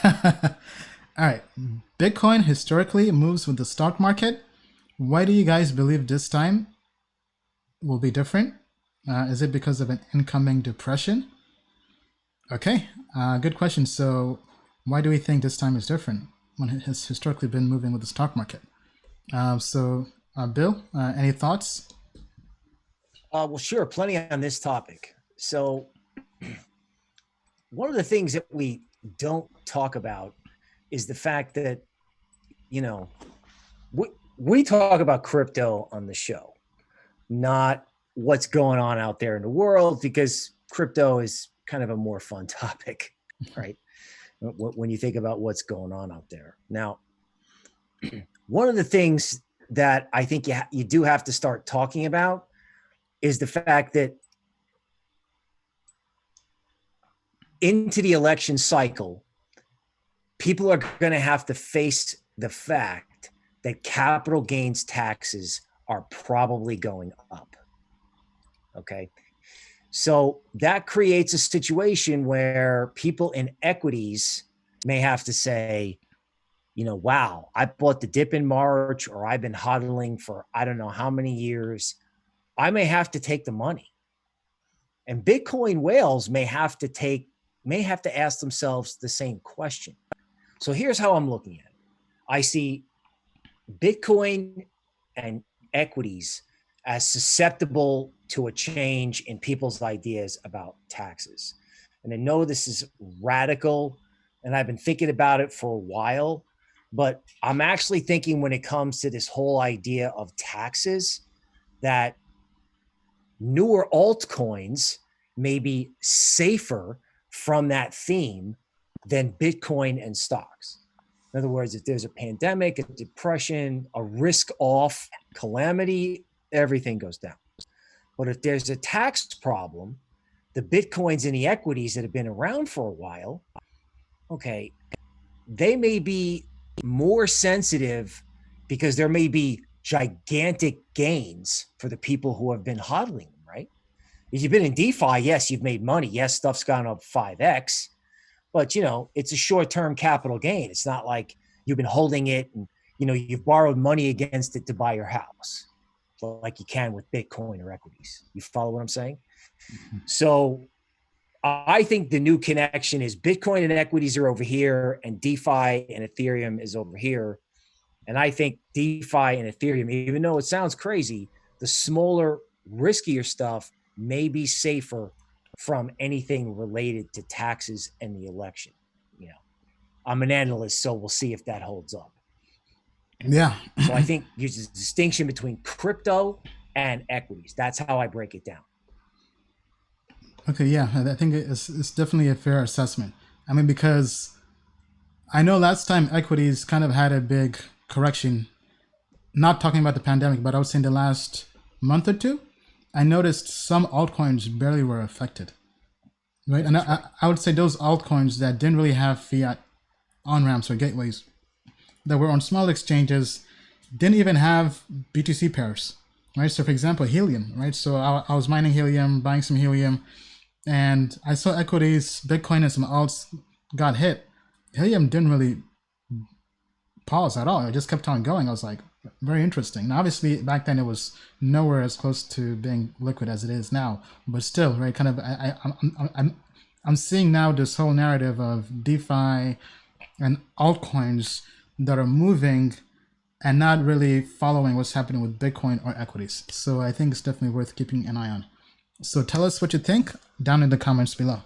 All right. Bitcoin historically moves with the stock market. Why do you guys believe this time will be different? Is it because of an incoming depression? Okay, good question. So, why do we think this time is different when it has historically been moving with the stock market? Bill, any thoughts? Well, sure, plenty on this topic. So, one of the things that we don't talk about is the fact that, you know, we talk about crypto on the show, not what's going on out there in the world, because crypto is kind of a more fun topic, right? When you think about what's going on out there. Now, one of the things that I think you do have to start talking about is the fact that into the election cycle, people are going to have to face the fact that capital gains taxes are probably going up. Okay. So that creates a situation where people in equities may have to say, wow, I bought the dip in March, or I've been hodling for I don't know how many years. I may have to take the money. And Bitcoin whales may have to ask themselves the same question. So here's how I'm looking at it. I see Bitcoin and equities as susceptible to a change in people's ideas about taxes. And I know this is radical, and I've been thinking about it for a while, but I'm actually thinking when it comes to this whole idea of taxes that newer altcoins may be safer from that theme than Bitcoin and stocks. In other words, if there's a pandemic, a depression, a risk-off calamity, everything goes down. But if there's a tax problem, the Bitcoins and the equities that have been around for a while, okay, they may be more sensitive because there may be gigantic gains for the people who have been hodling them, right? If you've been in DeFi, yes, you've made money. Yes, stuff's gone up 5x, but it's a short-term capital gain. It's not like you've been holding it and, you've borrowed money against it to buy your house like you can with Bitcoin or equities. You follow what I'm saying? Mm-hmm. So I think the new connection is Bitcoin and equities are over here and DeFi and Ethereum is over here. And I think DeFi and Ethereum, even though it sounds crazy, the smaller, riskier stuff may be safer from anything related to taxes and the election. I'm an analyst, so we'll see if that holds up. Yeah. So I think there's a distinction between crypto and equities. That's how I break it down. Okay, yeah, I think it's definitely a fair assessment. I mean, because I know last time equities kind of had a big correction, not talking about the pandemic, but I would say in the last month or two, I noticed some altcoins barely were affected, right? And I would say those altcoins that didn't really have fiat on-ramps or gateways, that were on small exchanges, didn't even have BTC pairs, right? So for example, helium, right? So I was mining helium, buying some helium, and I saw equities, Bitcoin and some alts got hit. Helium didn't really pause at all. It just kept on going. I was like, very interesting. Now, obviously, back then it was nowhere as close to being liquid as it is now. But still, right? Kind of, I'm seeing now this whole narrative of DeFi and altcoins that are moving and not really following what's happening with Bitcoin or equities. So I think it's definitely worth keeping an eye on. So tell us what you think down in the comments below.